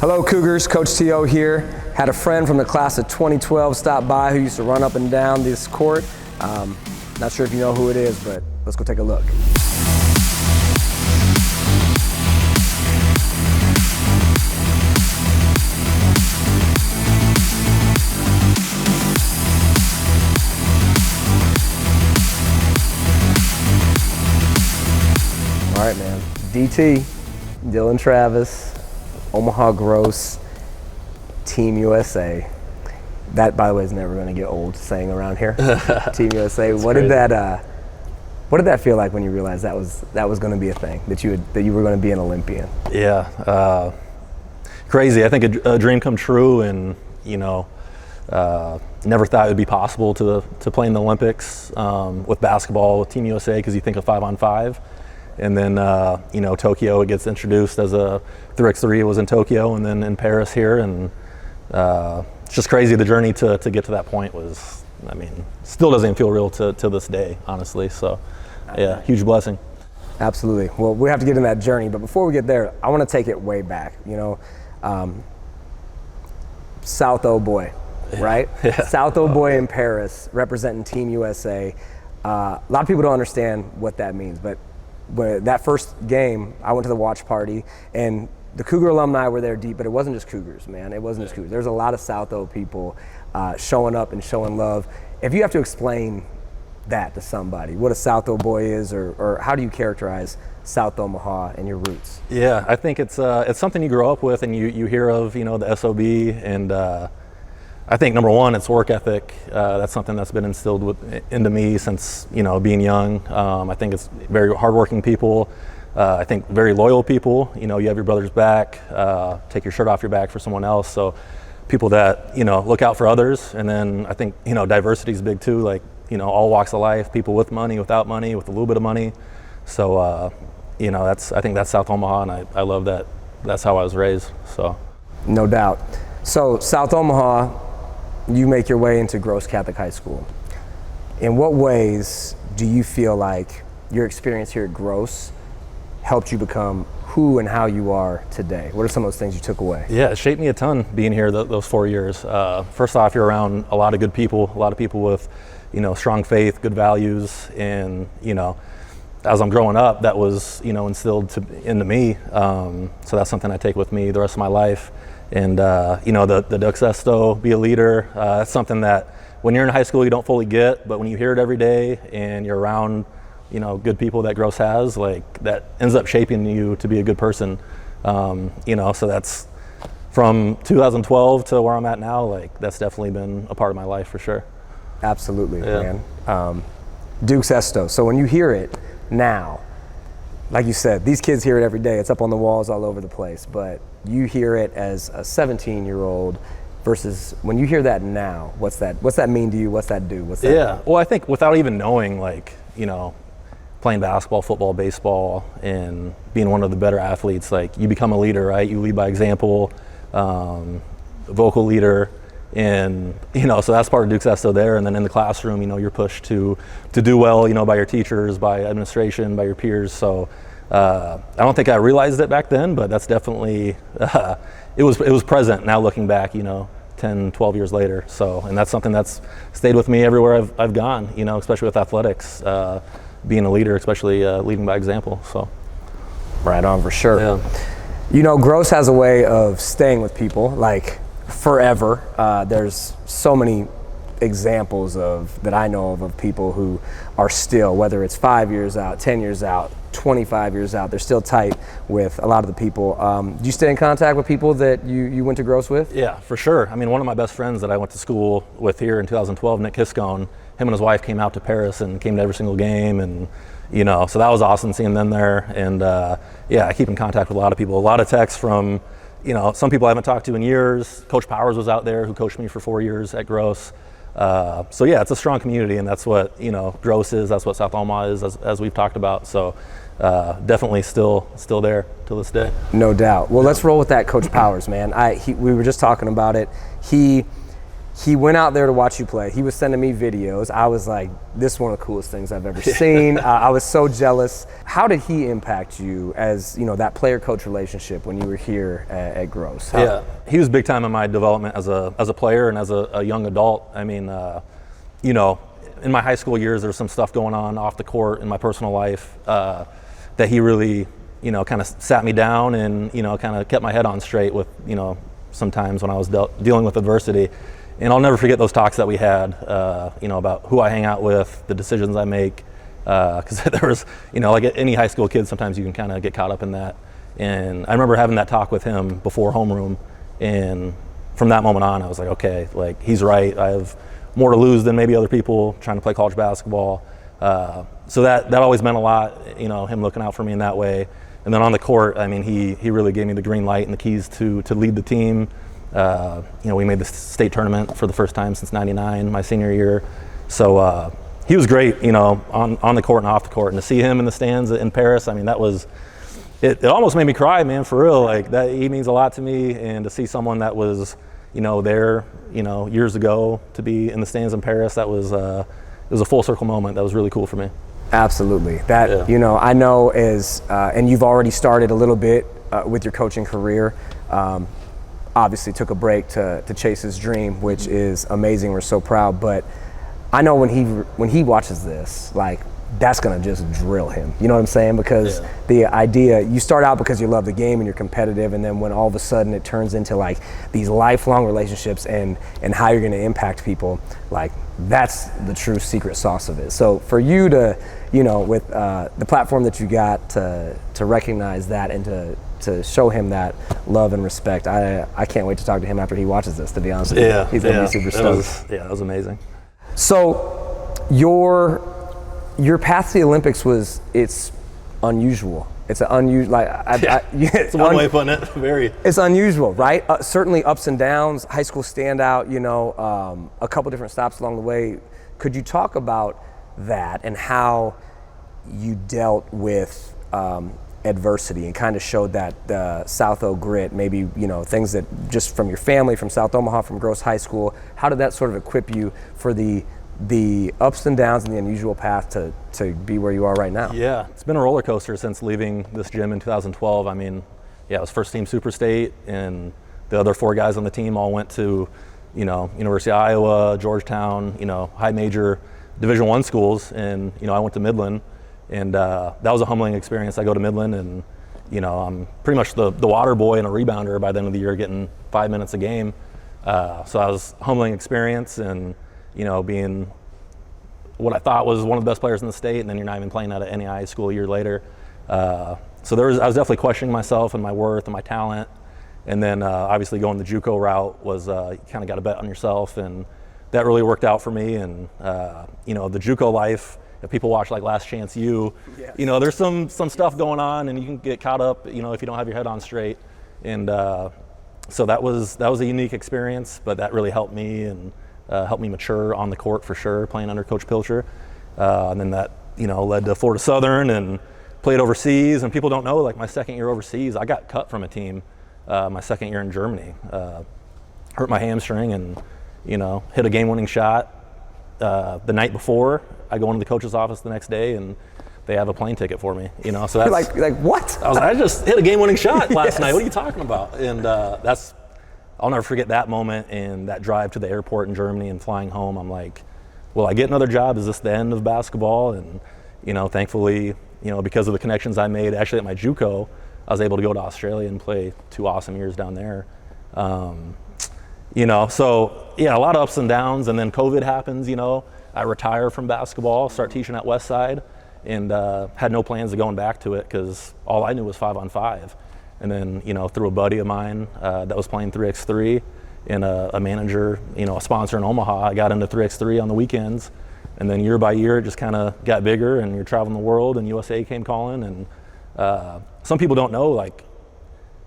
Hello Cougars, Coach T.O. here. Had a friend from the class of 2012 stop by who used to run up and down this court. Not sure if you know who it is, but let's go take a look. All right, man. DT, Dylan Travis, Omaha Gross, Team USA. That, by the way, is never going to get old saying around here. Team USA. What did that feel like when you realized that was going to be a thing, that you were going to be an Olympian? Yeah, crazy. I think a dream come true, and never thought it would be possible to play in the Olympics with basketball with Team USA, because you think of 5-on-5. And then, Tokyo, it gets introduced as a 3x3. It was in Tokyo and then in Paris here. And it's just crazy. The journey to get to that point was, still doesn't feel real to this day, honestly. So, yeah, huge blessing. Absolutely. Well, we have to get in that journey. But before we get there, I want to take it way back. South O boy, right? Yeah. South O boy in Paris representing Team USA. A lot of people don't understand what that means, but that first game, I went to the watch party, and the Cougar alumni were there deep, but it wasn't just Cougars, man. It wasn't just Cougars. There's a lot of South O people showing up and showing love. If you have to explain that to somebody, what a South O boy is, or how do you characterize South Omaha and your roots? Yeah, I think it's something you grow up with, and you hear of, the SOB, and I think number one, it's work ethic. That's something that's been instilled into me since being young. I think it's very hardworking people. I think very loyal people. You have your brother's back. Take your shirt off your back for someone else. So people that look out for others. And then I think diversity is big too. Like all walks of life. People with money, without money, with a little bit of money. So I think that's South Omaha, and I love that. That's how I was raised. So no doubt. So South Omaha, you make your way into Gross Catholic High School. In what ways do you feel like your experience here at Gross helped you become who and how you are today? What are some of those things you took away? Yeah, it shaped me a ton being here those 4 years. First off, you're around a lot of good people, a lot of people with, strong faith, good values, and, as I'm growing up, that was, instilled into me. So that's something I take with me the rest of my life. And, the Dux Esto, be a leader, that's something that when you're in high school you don't fully get, but when you hear it every day and you're around, good people that Gross has, like that ends up shaping you to be a good person. So that's from 2012 to where I'm at now, like that's definitely been a part of my life for sure. Absolutely, yeah. Man. Dux Esto, so when you hear it now, like you said, these kids hear it every day. It's up on the walls all over the place. But you hear it as a 17-year-old versus when you hear that now, what's that mean to you? What's that do? Yeah, well, I think without even knowing, playing basketball, football, baseball, and being one of the better athletes, like you become a leader, right? You lead by example, vocal leader. And, so that's part of Dux Esto there. And then in the classroom, you're pushed to do well, by your teachers, by administration, by your peers. So I don't think I realized it back then, but that's definitely, it was present now looking back, 10, 12 years later. So, and that's something that's stayed with me everywhere I've gone, especially with athletics, being a leader, especially leading by example. So. Right on, for sure. Yeah. Gross has a way of staying with people, like, forever. There's so many examples that I know of people who are still, whether it's 5 years out, 10 years out, 25 years out, they're still tight with a lot of the people. Do you stay in contact with people that you went to Gross with? Yeah, for sure. One of my best friends that I went to school with here in 2012, Nick Hiscone, him and his wife came out to Paris and came to every single game, and so that was awesome seeing them there. And I keep in contact with a lot of people, a lot of texts from some people I haven't talked to in years. Coach Powers was out there, who coached me for 4 years at Gross. So yeah, it's a strong community, and that's what Gross is. That's what South Omaha is, as we've talked about. So definitely still there till this day. No doubt. Well, let's roll with that, Coach Powers, man. We were just talking about it. He he went out there to watch you play. He was sending me videos. I was like, this is one of the coolest things I've ever seen. I was so jealous. How did he impact you as, that player-coach relationship when you were here at Gross? Yeah, he was big time in my development as a player and as a young adult. I mean, in my high school years, there was some stuff going on off the court in my personal life that he really, kind of sat me down and, kind of kept my head on straight with, sometimes when I was dealing with adversity. And I'll never forget those talks that we had, about who I hang out with, the decisions I make, because there was, like any high school kid, sometimes you can kind of get caught up in that. And I remember having that talk with him before homeroom, and from that moment on, I was like, okay, like he's right. I have more to lose than maybe other people trying to play college basketball. So that always meant a lot, him looking out for me in that way. And then on the court, I mean, he really gave me the green light and the keys to lead the team. We made the state tournament for the first time since '99, my senior year. So he was great, on the court and off the court. And to see him in the stands in Paris, I mean, it almost made me cry, man, for real. Like that, he means a lot to me. And to see someone that was, there, years ago, to be in the stands in Paris, it was a full circle moment. That was really cool for me. Absolutely. That, I know is, and you've already started a little bit with your coaching career. Obviously took a break to chase his dream, which is amazing. We're so proud. But I know when he watches this, like that's gonna just drill him. You know what I'm saying? Because the idea, you start out because you love the game and you're competitive, and then when all of a sudden it turns into like these lifelong relationships and how you're gonna impact people, like that's the true secret sauce of it. So for you to, with the platform that you got to recognize that and to show him that love and respect, I can't wait to talk to him after he watches this, to be honest with you. He's gonna be super stoked. That was amazing. So your path to the Olympics it's unusual. It's an unusual, it's one way of putting it. Very. It's unusual, right? Certainly ups and downs, high school standout, a couple different stops along the way. Could you talk about that and how you dealt with adversity and kind of showed that South O grit, maybe, things that just from your family, from South Omaha, from Gross High School, how did that sort of equip you for the ups and downs and the unusual path to be where you are right now? Yeah, it's been a roller coaster since leaving this gym in 2012. I mean, it was first team Super State, and the other 4 guys on the team all went to, University of Iowa, Georgetown, high major Division I schools, and, I went to Midland, and that was a humbling experience. I go to Midland, and, I'm pretty much the water boy and a rebounder by the end of the year, getting 5 minutes a game. So that was a humbling experience, and, being what I thought was one of the best players in the state, and then you're not even playing at an NAIA school a year later. So I was definitely questioning myself and my worth and my talent. And then obviously going the JUCO route was you kind of got to bet on yourself, and that really worked out for me. And the JUCO life, if people watch like Last Chance U, there's some stuff going on, and you can get caught up, if you don't have your head on straight. And so that was a unique experience, but that really helped me and helped me mature on the court for sure, playing under Coach Pilcher. And then that, led to Florida Southern and played overseas. And people don't know, like my second year overseas, I got cut from a team my second year in Germany. Hurt my hamstring and, hit a game-winning shot the night before. I go into the coach's office the next day and they have a plane ticket for me, so that's like what? I just hit a game-winning shot last night. What are you talking about? And I'll never forget that moment and that drive to the airport in Germany and flying home. I'm like, will I get another job? Is this the end of basketball? And, thankfully, because of the connections I made actually at my JUCO, I was able to go to Australia and play 2 awesome years down there. So yeah, a lot of ups and downs. And then COVID happens, I retire from basketball, start teaching at Westside, and had no plans of going back to it because all I knew was 5-on-5. And then, through a buddy of mine that was playing 3x3 and a manager, a sponsor in Omaha, I got into 3x3 on the weekends. And then year by year, it just kind of got bigger, and you're traveling the world, and USA came calling. And some people don't know, like,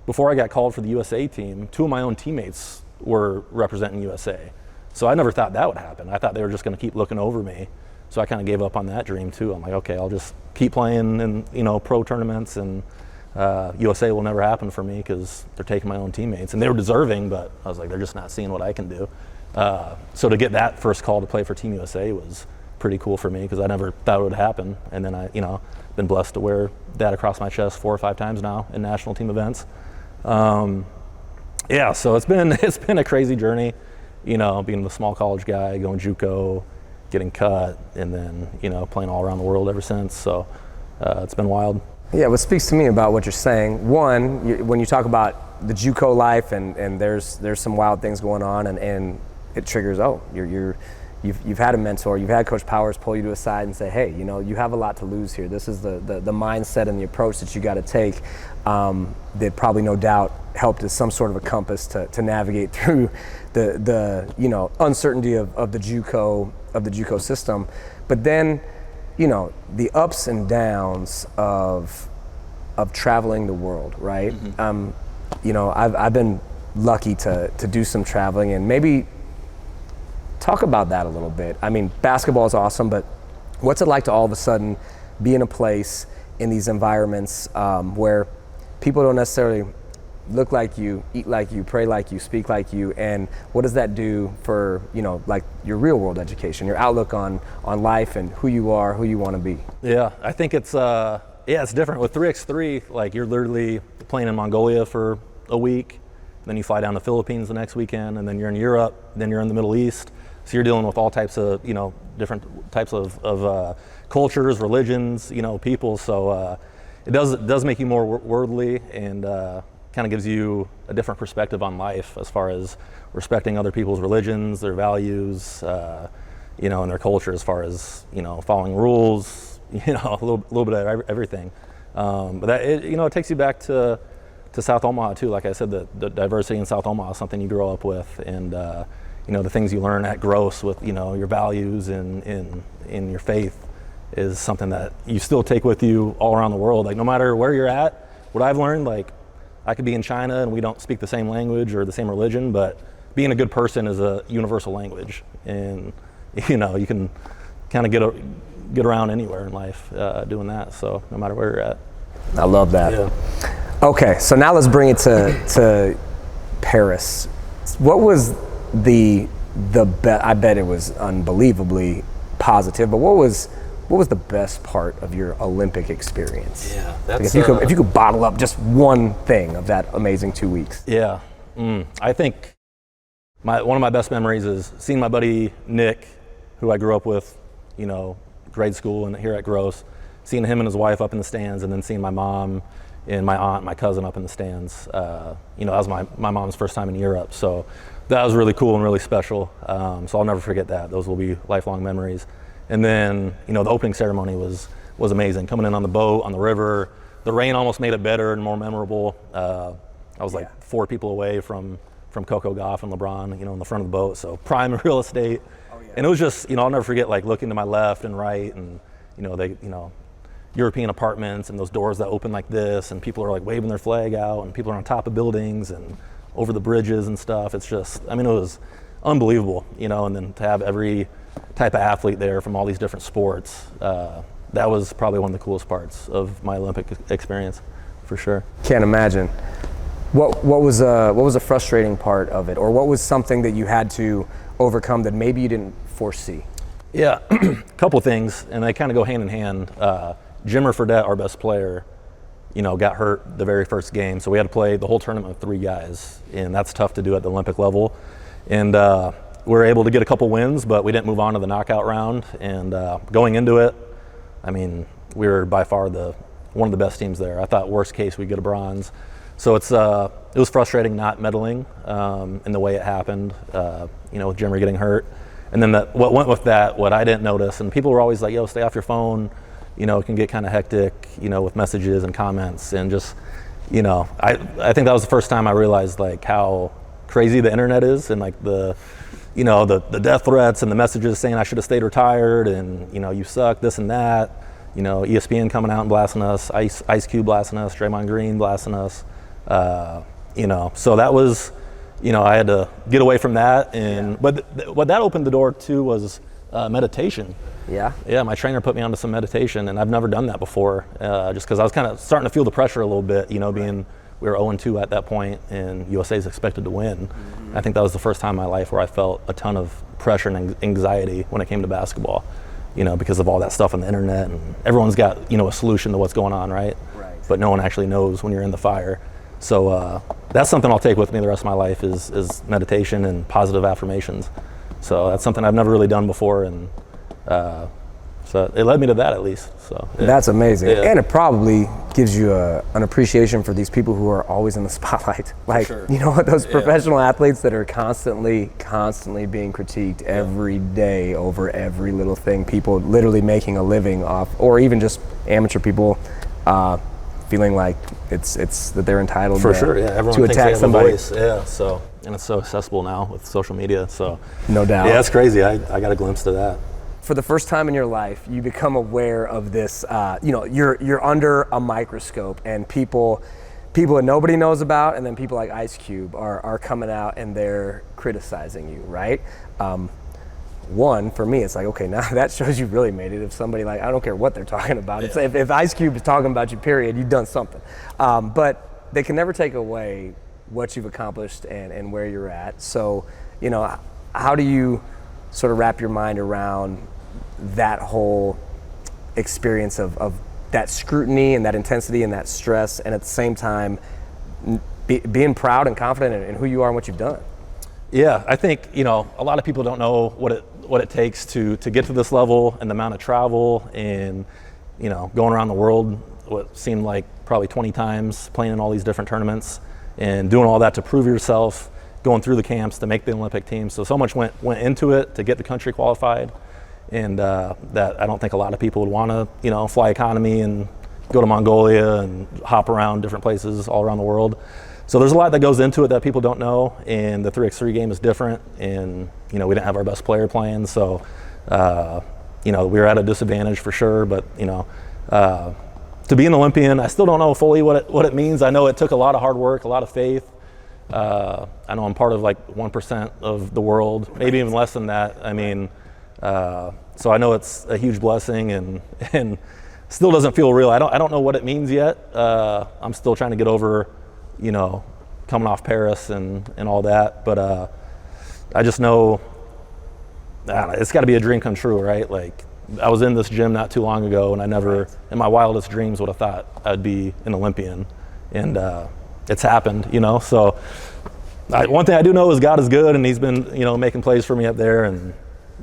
before I got called for the USA team, 2 of my own teammates were representing USA. So I never thought that would happen. I thought they were just going to keep looking over me. So I kind of gave up on that dream too. I'm like, okay, I'll just keep playing in, pro tournaments, and USA will never happen for me because they're taking my own teammates, and they were deserving, but I was like, they're just not seeing what I can do. So to get that first call to play for Team USA was pretty cool for me because I never thought it would happen. And then I, been blessed to wear that across my chest 4 or 5 times now in national team events. Yeah, so it's been a crazy journey, being the small college guy, going JUCO, getting cut, and then, playing all around the world ever since. So it's been wild. Yeah, what speaks to me about what you're saying, one, when you talk about the JUCO life and there's some wild things going on and it triggers, you've had a mentor, you've had Coach Powers pull you to a side and say, hey, you have a lot to lose here. This is the mindset and the approach that you got to take that probably no doubt helped as some sort of a compass to navigate through the uncertainty of the JUCO system. But then, the ups and downs of traveling the world, right? Mm-hmm. I've been lucky to do some traveling, and maybe talk about that a little bit. I mean, basketball is awesome, but what's it like to all of a sudden be in a place in these environments where people don't necessarily look like you, eat like you, pray like you, speak like you, and what does that do for, like your real world education, your outlook on life and who you are, who you want to be? Yeah, I think it's different. With 3x3, like you're literally playing in Mongolia for a week, then you fly down to the Philippines the next weekend, and then you're in Europe, then you're in the Middle East. So you're dealing with all types of, different types of cultures, religions, people. So it does make you more worldly and kind of gives you a different perspective on life as far as respecting other people's religions, their values, and their culture as far as, following rules, a little bit of everything. But that, it takes you back to South Omaha too. Like I said, the diversity in South Omaha is something you grow up with, and the things you learn at Gross with, your values and in your faith is something that you still take with you all around the world. Like no matter where you're at, what I've learned, like I could be in China and we don't speak the same language or the same religion, but being a good person is a universal language, and you can kind of get around anywhere in life doing that. So no matter where you're at. I love that. Yeah. Okay, so now let's bring it to Paris. What was the bet? I bet it was unbelievably positive, but what was the best part of your Olympic experience? Yeah, that's like if you could bottle up just one thing of that amazing 2 weeks. Yeah, I think one of my best memories is seeing my buddy Nick, who I grew up with, grade school and here at Gross, seeing him and his wife up in the stands, and then seeing my mom and my aunt, and my cousin up in the stands. That was my mom's first time in Europe, so that was really cool and really special. So I'll never forget that. Those will be lifelong memories. And then, the opening ceremony was amazing. Coming in on the boat, on the river, the rain almost made it better and more memorable. I was like 4 people away from Coco Gauff and LeBron, in the front of the boat. So prime real estate. Oh, yeah. And it was just, I'll never forget like looking to my left and right, and European apartments and those doors that open like this, and people are like waving their flag out, and people are on top of buildings and over the bridges and stuff. It's just, it was unbelievable, and then to have every type of athlete there from all these different sports, that was probably one of the coolest parts of my Olympic experience, for sure. Can't imagine. What was a frustrating part of it, or what was something that you had to overcome that maybe you didn't foresee? Yeah, a couple things, and they kind of go hand in hand. Jimmer Fredette, our best player, got hurt the very first game, so we had to play the whole tournament with 3 guys, and that's tough to do at the Olympic level. And we were able to get a couple wins, but we didn't move on to the knockout round. And going into it, we were by far one of the best teams there. I thought worst case we'd get a bronze. So it was frustrating not medaling in the way it happened, with Jimmer getting hurt. And then what went with that, what I didn't notice, and people were always like, yo, stay off your phone. It can get kind of hectic, with messages and comments, and just, I think that was the first time I realized like how crazy the internet is, and like the death threats and the messages saying I should have stayed retired, and you suck, this and that, ESPN coming out and blasting us, Ice Cube blasting us, Draymond Green blasting us, so that was, I had to get away from that, and but what that opened the door to was meditation. Yeah, my trainer put me onto some meditation, and I've never done that before, just because I was kind of starting to feel the pressure a little bit, being we were 0-2 at that point, and USA is expected to win. I think that was the first time in my life where I felt a ton of pressure and anxiety when it came to basketball, because of all that stuff on the internet, and everyone's got, a solution to what's going on, right? But no one actually knows when you're in the fire. So that's something I'll take with me the rest of my life is meditation and positive affirmations. So that's something I've never really done before, and so it led me to that at least. So yeah. That's amazing, and it probably gives you an appreciation for these people who are always in the spotlight. Like, sure. Those professional athletes that are constantly being critiqued every day over every little thing. People literally making a living off, or even just amateur people feeling like it's that they're entitled for sure. Yeah, everyone to thinks attack they have somebody. A voice. Yeah, so and it's so accessible now with social media. So no doubt. Yeah, that's crazy. I got a glimpse to that. For the first time in your life, you become aware of this. You're under a microscope, and people that nobody knows about, and then people like Ice Cube are coming out and they're criticizing you, right? One, for me, it's like, okay, now that shows you really made it. If somebody I don't care what they're talking about. It's, if Ice Cube is talking about you, period, you've done something. But they can never take away what you've accomplished and where you're at. So, how do you sort of wrap your mind around that whole experience of that scrutiny and that intensity and that stress, and at the same time being proud and confident in who you are and what you've done? Yeah, I think a lot of people don't know what it takes to get to this level, and the amount of travel and going around the world, what seemed like probably 20 times, playing in all these different tournaments and doing all that to prove yourself, going through the camps to make the Olympic team. So much went into it to get the country qualified, and that I don't think a lot of people would want to fly economy and go to Mongolia and hop around different places all around the world. So there's a lot that goes into it that people don't know, and the 3x3 game is different, and we didn't have our best player playing, so we were at a disadvantage for sure. But to be an Olympian, I still don't know fully what it means. I know it took a lot of hard work, a lot of faith. I know I'm part of 1% of the world, maybe even less than that. I mean, so I know it's a huge blessing, and still doesn't feel real. I don't know what it means yet. I'm still trying to get over coming off Paris and all that, but I just know it's got to be a dream come true, right? Like, I was in this gym not too long ago, and I never in my wildest dreams would have thought I'd be an Olympian, and it's happened, so one thing I do know is God is good, and he's been making plays for me up there, and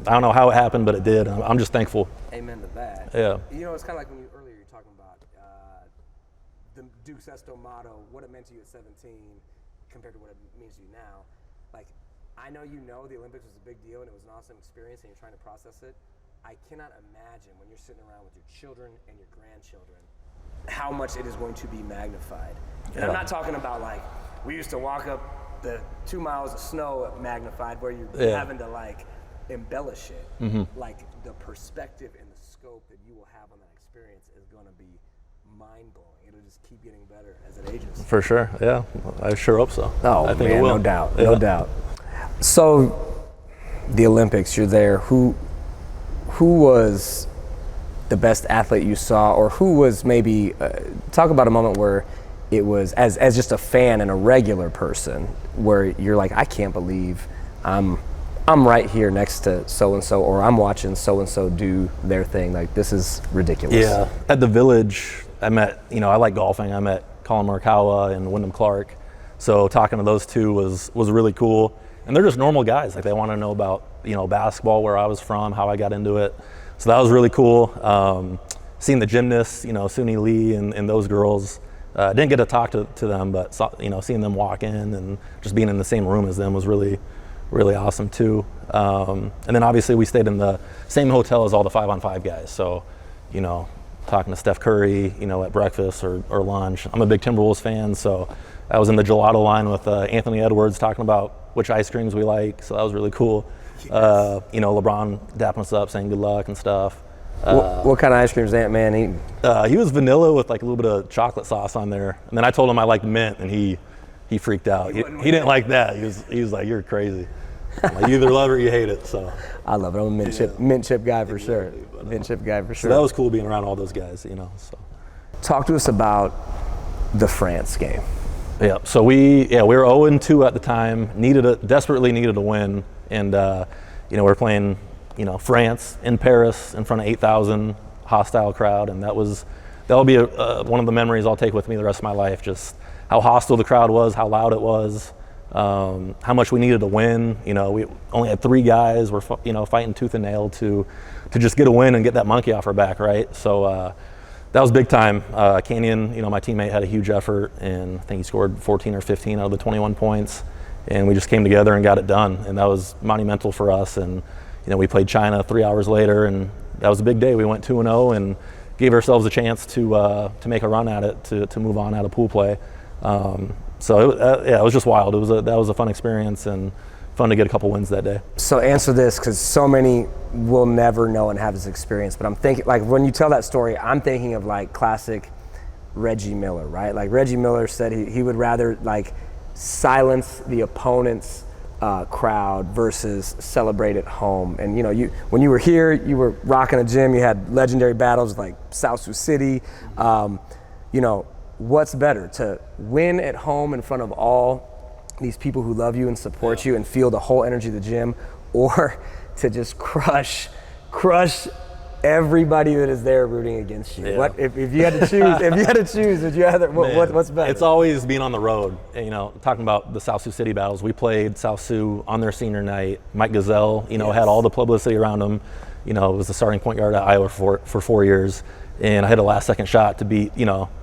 I don't know how it happened, but it did. I'm just thankful. Amen to that. Yeah. It's kind of like when earlier you were talking about the Duke Sesto motto, what it meant to you at 17 compared to what it means to you now. I know the Olympics was a big deal and it was an awesome experience and you're trying to process it. I cannot imagine when you're sitting around with your children and your grandchildren how much it is going to be magnified. And I'm not talking about we used to walk up the 2 miles of snow magnified where you're having to embellish it. Mm-hmm. The perspective and the scope that you will have on that experience is going to be mind-blowing. It'll just keep getting better as it ages. For sure, yeah. I sure hope so. Oh, I think it will. No doubt, no doubt. So, the Olympics, you're there. Who was the best athlete you saw, or who was maybe, talk about a moment where it was, as just a fan and a regular person, where you're like, I can't believe I'm right here next to so-and-so, or I'm watching so-and-so do their thing. This is ridiculous. Yeah. At the Village, I met, I like golfing. I met Colin Morikawa and Wyndham Clark. So talking to those two was really cool. And they're just normal guys. They want to know about, basketball, where I was from, how I got into it. So that was really cool. Seeing the gymnasts, Suni Lee and those girls. Didn't get to talk to them, but seeing them walk in and just being in the same room as them was really, really awesome too. And then obviously we stayed in the same hotel as all the 5-on-5 guys. So, talking to Steph Curry, at breakfast or lunch. I'm a big Timberwolves fan, so I was in the gelato line with Anthony Edwards talking about which ice creams we like. So that was really cool. Yes. LeBron dapping us up, saying good luck and stuff. What kind of ice cream is that man eating? He was vanilla with a little bit of chocolate sauce on there. And then I told him I liked mint, and he freaked out. He didn't like that. He was like, you're crazy. You either love it or you hate it. So I love it. I'm a mint chip guy for sure. Mint chip guy for sure. So that was cool being around all those guys, So talk to us about the France game. Yeah. So we were 0-2 at the time. Desperately needed a win, and we're playing France in Paris in front of 8,000 hostile crowd, and that'll be one of the memories I'll take with me the rest of my life. Just how hostile the crowd was, how loud it was, how much we needed to win. We only had 3 guys. We're fighting tooth and nail to just get a win and get that monkey off our back, right? So that was big time. Canyon, my teammate had a huge effort, and I think he scored 14 or 15 out of the 21 points, and we just came together and got it done, and that was monumental for us. And we played China 3 hours later, and that was a big day. We went 2-0 and gave ourselves a chance to make a run at it, to move on out of pool play. So it was just wild. That was a fun experience and fun to get a couple wins that day. So answer this, because so many will never know and have this experience, but I'm thinking, like, when you tell that story, I'm thinking of like classic Reggie Miller, right? Like Reggie Miller said he would rather like silence the opponent's crowd versus celebrate at home. And when you were here, you were rocking a gym, you had legendary battles like South Sioux City. What's better, to win at home in front of all these people who love you and support you and feel the whole energy of the gym, or to just crush everybody that is there rooting against you? Yeah. What if you had to choose? Would you rather? What's better? It's always being on the road. And, talking about the South Sioux City battles, we played South Sioux on their senior night. Mike Gazelle, had all the publicity around him. Was the starting point guard at Iowa for 4 years, and I hit a last-second shot to beat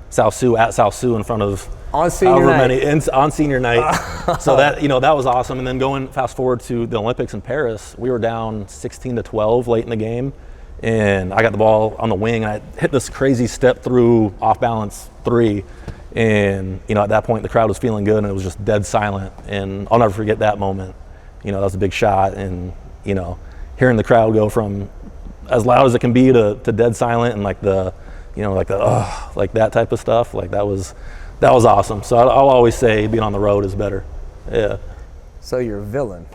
South Sioux at South Sioux in front of on senior night. On senior night. So that that was awesome. And then fast forward to the Olympics in Paris, we were down 16-12 late in the game, and I got the ball on the wing, and I hit this crazy step through off balance 3, and at that point the crowd was feeling good, and it was just dead silent. And I'll never forget that moment. That was a big shot, and hearing the crowd go from as loud as it can be to dead silent, and like that type of stuff, like that was awesome. So I'll always say being on the road is better. Yeah. So you're a villain.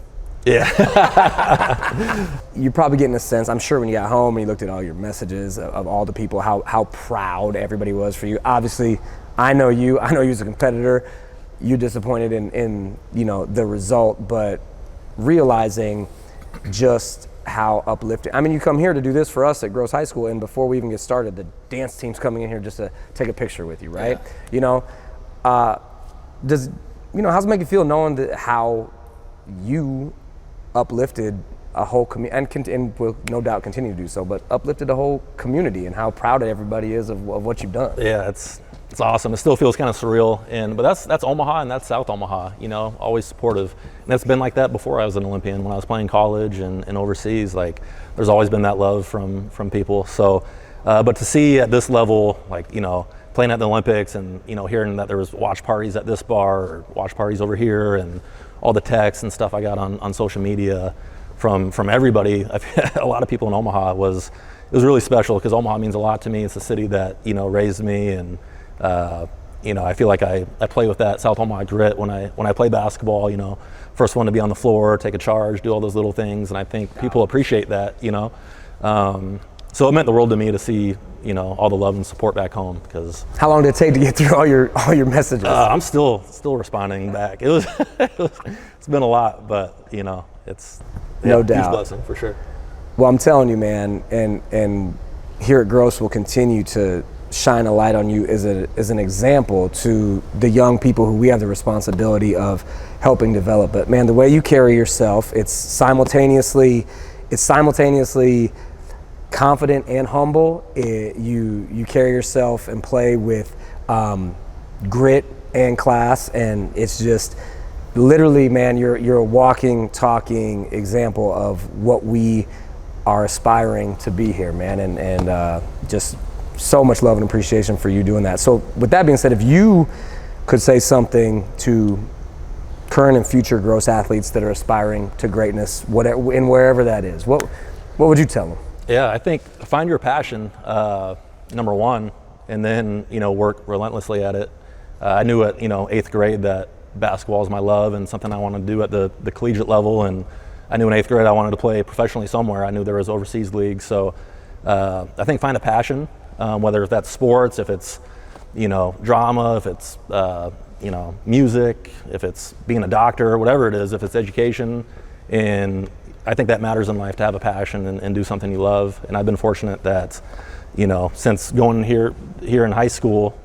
Yeah. You're probably getting a sense, I'm sure, when you got home and you looked at all your messages of all the people, how proud everybody was for you. Obviously, I know you as a competitor. You're disappointed in the result, but realizing just how uplifting. I mean, you come here to do this for us at Gross High School, and before we even get started, the dance team's coming in here just to take a picture with you, right? Yeah. How's it make you feel knowing that how you uplifted a whole community, and will no doubt continue to do so, but uplifted a whole community, and how proud everybody is of what you've done? Yeah, it's awesome. It still feels kind of surreal, but that's Omaha, and that's South Omaha. Always supportive, and it's been like that before I was an Olympian. When I was playing college and overseas, like there's always been that love from people. So, but to see at this level, like playing at the Olympics, and hearing that there was watch parties at this bar or watch parties over here, and all the texts and stuff I got on social media from everybody, a lot of people in Omaha, it was really special, because Omaha means a lot to me. It's a city that raised me, and I feel like I play with that South Omaha grit when I play basketball. First one to be on the floor, take a charge, do all those little things, and I think people appreciate that. So it meant the world to me to see all the love and support back home. Because how long did it take to get through all your messages? I'm still responding back. It's been a lot, but it's no doubt huge blessing for sure. Well, I'm telling you, man, and here at Gross, we'll continue to shine a light on you as an example to the young people who we have the responsibility of helping develop. But man, the way you carry yourself, it's simultaneously confident and humble. You carry yourself and play with grit and class, and it's just literally, man, you're a walking, talking example of what we are aspiring to be here, man, and just so much love and appreciation for you doing that. So with that being said, if you could say something to current and future Gross athletes that are aspiring to greatness, whatever, and wherever that is, what would you tell them? Yeah, I think find your passion, number one, and then work relentlessly at it. I knew at 8th grade that basketball is my love and something I wanted to do at the collegiate level, and I knew in 8th grade I wanted to play professionally somewhere. I knew there was overseas leagues, so I think find a passion, whether that's sports, if it's drama, if it's music, if it's being a doctor, whatever it is, if it's education. And I think that matters in life, to have a passion and do something you love. And I've been fortunate that, since going here in high school,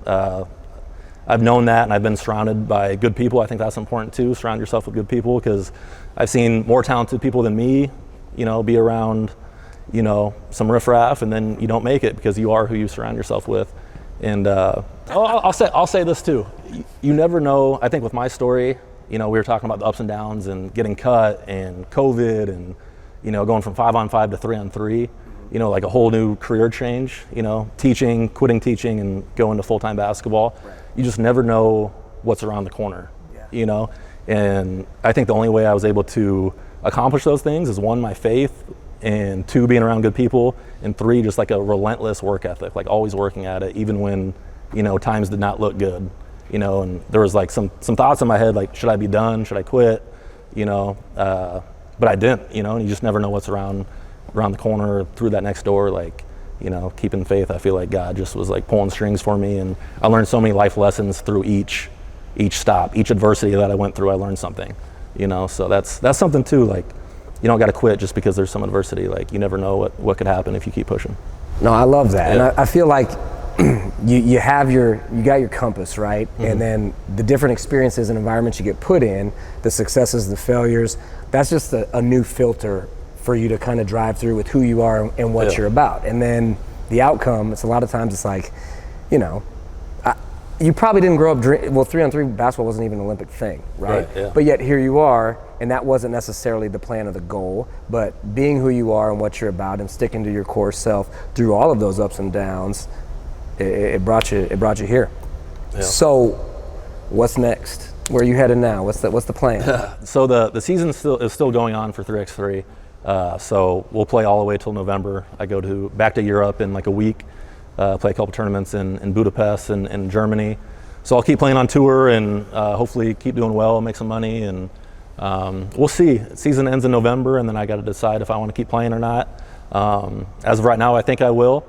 I've known that, and I've been surrounded by good people. I think that's important too. Surround yourself with good people, because I've seen more talented people than me, be around, some riffraff, and then you don't make it because you are who you surround yourself with. And I'll say this too. You never know. I think with my story, we were talking about the ups and downs and getting cut and COVID and, going from 5-on-5 to 3-on-3, like a whole new career change, teaching, quitting teaching and going to full-time basketball. Right. You just never know what's around the corner, And I think the only way I was able to accomplish those things is, 1, my faith, and 2, being around good people, and 3, just like a relentless work ethic, like always working at it, even when, times did not look good, and there was like some thoughts in my head, like, should I be done? Should I quit? But I didn't, and you just never know what's around the corner, through that next door, like, keeping faith. I feel like God just was like pulling strings for me, and I learned so many life lessons through each stop, each adversity that I went through. I learned something, so that's something too. Like, you don't got to quit just because there's some adversity. Like, you never know what could happen if you keep pushing. No, I love that. Yeah. And I feel like you got your compass, right? Mm-hmm. And then the different experiences and environments you get put in, the successes, the failures, that's just a new filter for you to kind of drive through with who you are and what you're about. And then the outcome, it's a lot of times it's like, you probably didn't grow up, 3-on-3 basketball wasn't even an Olympic thing, right? Yeah. But yet here you are, and that wasn't necessarily the plan or the goal, but being who you are and what you're about and sticking to your core self through all of those ups and downs, it brought you here. Yeah. So what's next? Where are you headed now? What's the plan? So the season is still going on for 3x3. So we'll play all the way till November. I go back to Europe in like a week, play a couple tournaments in Budapest and in Germany. So I'll keep playing on tour and hopefully keep doing well, make some money, and we'll see. Season ends in November, and then I got to decide if I want to keep playing or not. As of right now, I think I will.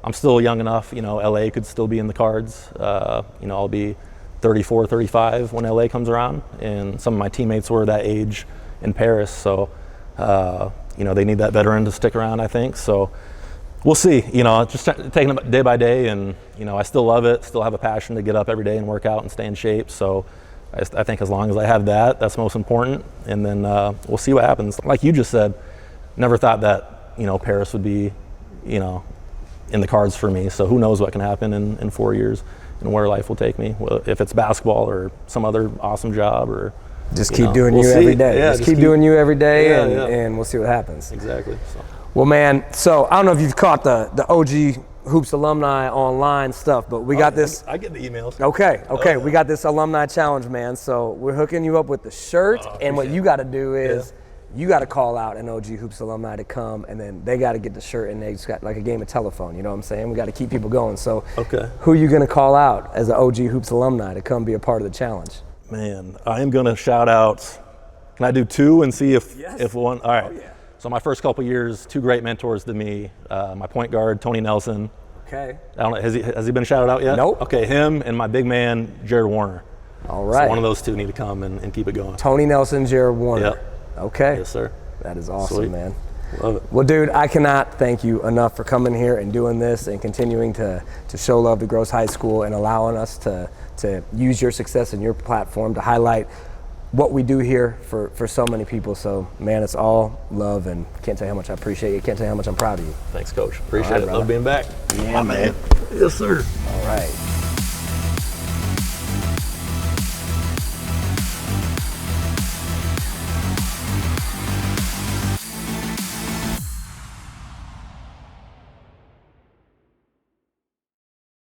I'm still young enough, LA could still be in the cards. I'll be 34, 35 when LA comes around, and some of my teammates were that age in Paris, so they need that veteran to stick around, I think. So we'll see, just taking it day by day, and I still love it, still have a passion to get up every day and work out and stay in shape. So I think as long as I have that, that's most important, and then we'll see what happens. Like you just said, never thought that Paris would be in the cards for me, so who knows what can happen in 4 years and where life will take me, if it's basketball or some other awesome job, or just keep doing you every day. Yeah, just keep doing you every day, and we'll see what happens. Exactly. So. Well, man, so I don't know if you've caught the OG Hoops alumni online stuff, but we got this. I get the emails. Okay, we got this alumni challenge, man. So we're hooking you up with the shirt, and what you got to do is you got to call out an OG Hoops alumni to come, and then they got to get the shirt, and they just got like a game of telephone. You know what I'm saying? We got to keep people going. So who are you going to call out as an OG Hoops alumni to come be a part of the challenge? Man, I am going to shout out. Can I do 2 and see if one? All right. Oh, yeah. So my first couple years, 2 great mentors to me. My point guard, Tony Nelson. Okay. I don't know, has he been shouted out yet? Nope. Okay, him and my big man, Jared Warner. All right. So one of those 2 need to come and keep it going. Tony Nelson, Jared Warner. Yep. Okay. Yes, sir. That is awesome, Sweet. man. Love it. Well, dude, I cannot thank you enough for coming here and doing this and continuing to show love to Gross High School and allowing us to use your success and your platform to highlight what we do here for so many people. So, man, it's all love, and can't tell you how much I appreciate you. Can't tell you how much I'm proud of you. Thanks, Coach. Appreciate it. Brother. Love being back. Yeah, man. Yes, sir. All right.